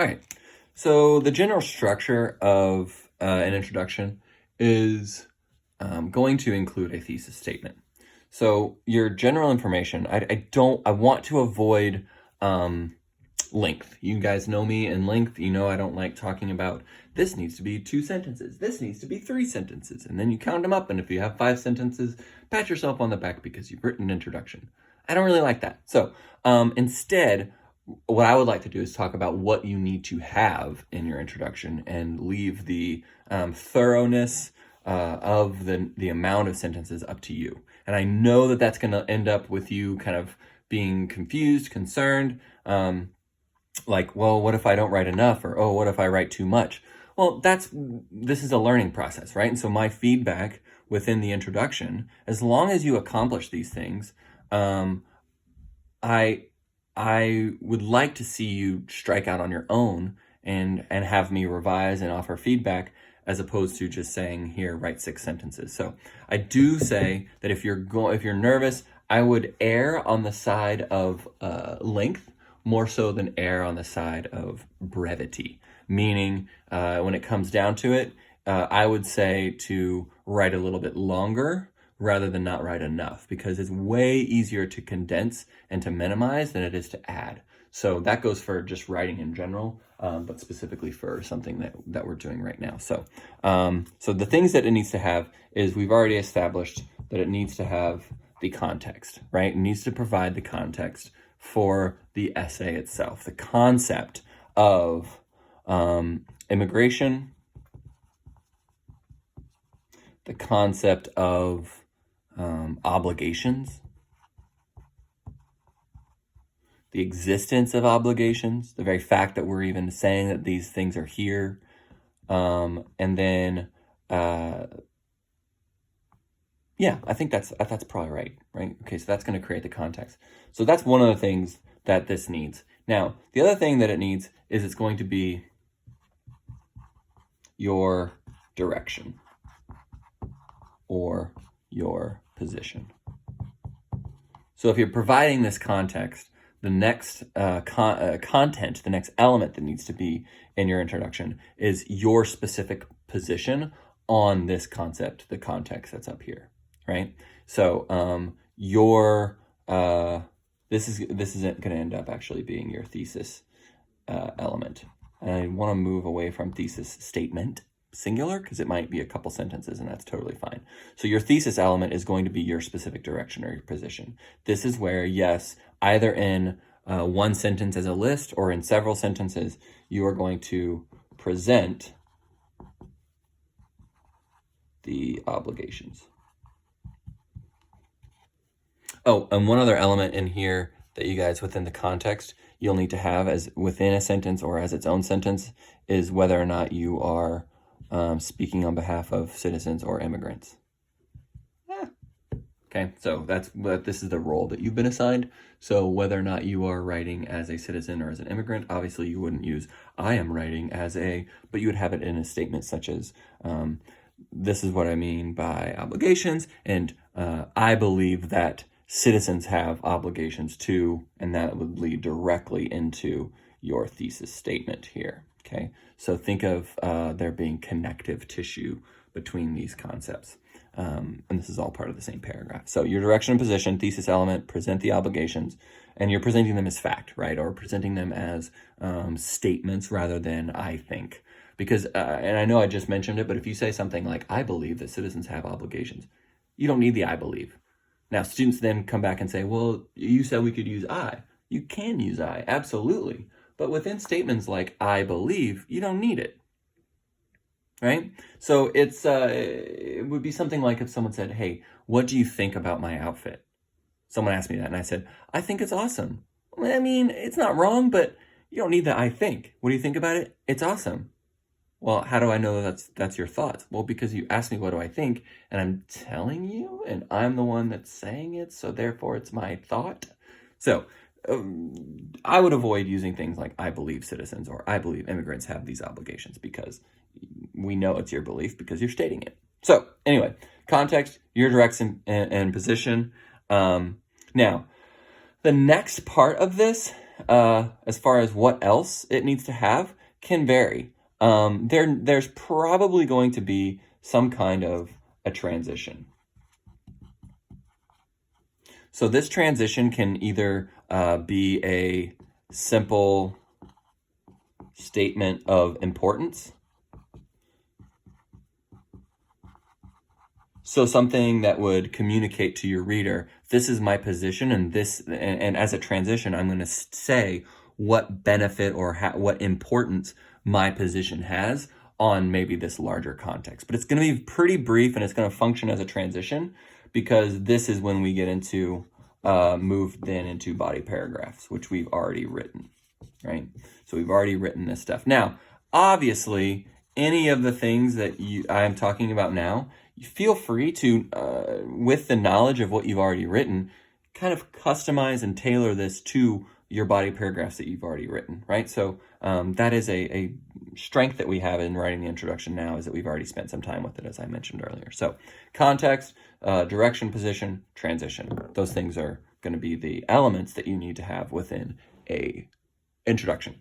All right. So the general structure of an introduction is going to include a thesis statement. So your general information, I want to avoid length. You guys know me in length. You know I don't like talking about this needs to be 2 sentences. This needs to be 3 sentences. And then you count them up. And if you have 5 sentences, pat yourself on the back because you've written an introduction. I don't really like that. So instead, what I would like to do is talk about what you need to have in your introduction and leave the thoroughness of the amount of sentences up to you. And I know that that's going to end up with you kind of being confused, concerned, like, well, what if I don't write enough? Or, oh, what if I write too much? Well, this is a learning process, right? And so my feedback within the introduction, as long as you accomplish these things, I would like to see you strike out on your own and have me revise and offer feedback as opposed to just saying, here, write 6 sentences. So I do say that if you're nervous, I would err on the side of length more so than err on the side of brevity. Meaning, when it comes down to it, I would say to write a little bit longer rather than not write enough, because it's way easier to condense and to minimize than it is to add. So that goes for just writing in general, but specifically for something that we're doing right now. So, so the things that it needs to have is we've already established that it needs to have the context, right? It needs to provide the context for the essay itself, the concept of immigration, the concept of obligations, the existence of obligations, the very fact that we're even saying that these things are here, and then yeah, I think that's probably right? Okay, so that's going to create the context. So that's one of the things that this needs. Now, the other thing that it needs is it's going to be your direction or your position. So if you're providing this context, the next content, the next element that needs to be in your introduction is your specific position on this concept, the context that's up here, right? So this isn't going to end up actually being your thesis element. And I want to move away from thesis statement singular because it might be a couple sentences and that's totally fine. So your thesis element is going to be your specific direction or your position. This is where, yes, either in one sentence as a list or in several sentences, you are going to present the obligations. Oh, and one other element in here that you guys within the context you'll need to have as within a sentence or as its own sentence is whether or not you are speaking on behalf of citizens or immigrants. Okay, so this is the role that you've been assigned. So whether or not you are writing as a citizen or as an immigrant, obviously you wouldn't use I am writing as a, but you would have it in a statement such as this is what I mean by obligations, and I believe that citizens have obligations too, and that would lead directly into your thesis statement here. Okay, so think of there being connective tissue between these concepts. And this is all part of the same paragraph. So your direction and position, thesis element, present the obligations, and you're presenting them as fact, right? Or presenting them as statements rather than I think. Because, and I know I just mentioned it, but if you say something like, I believe that citizens have obligations, you don't need the I believe. Now, students then come back and say, well, you said we could use I. You can use I, absolutely. But within statements like I believe, you don't need it. Right? So it would be something like if someone said, hey, what do you think about my outfit? Someone asked me that and I said, I think it's awesome. I mean, it's not wrong, but you don't need the I think. What do you think about it? It's awesome. Well, how do I know that's your thoughts? Well, because you asked me what do I think, and I'm telling you, and I'm the one that's saying it, so therefore it's my thought. So I would avoid using things like I believe citizens or I believe immigrants have these obligations because we know it's your belief because you're stating it. So anyway, context, your direction and position. Now, the next part of this as far as what else it needs to have, can vary. There's probably going to be some kind of a transition. So this transition can either be a simple statement of importance. So something that would communicate to your reader, this is my position, and as a transition, I'm going to say what benefit or what importance my position has on maybe this larger context. But it's going to be pretty brief, and it's going to function as a transition, because this is when we get into move then into body paragraphs, which we've already written, right? So we've already written this stuff. Now, obviously, any of the things that I am talking about now, you feel free to, with the knowledge of what you've already written, kind of customize and tailor this to your body paragraphs that you've already written, right? So that is a strength that we have in writing the introduction now, is that we've already spent some time with it, as I mentioned earlier. So context, direction, position, transition. Those things are going to be the elements that you need to have within a introduction.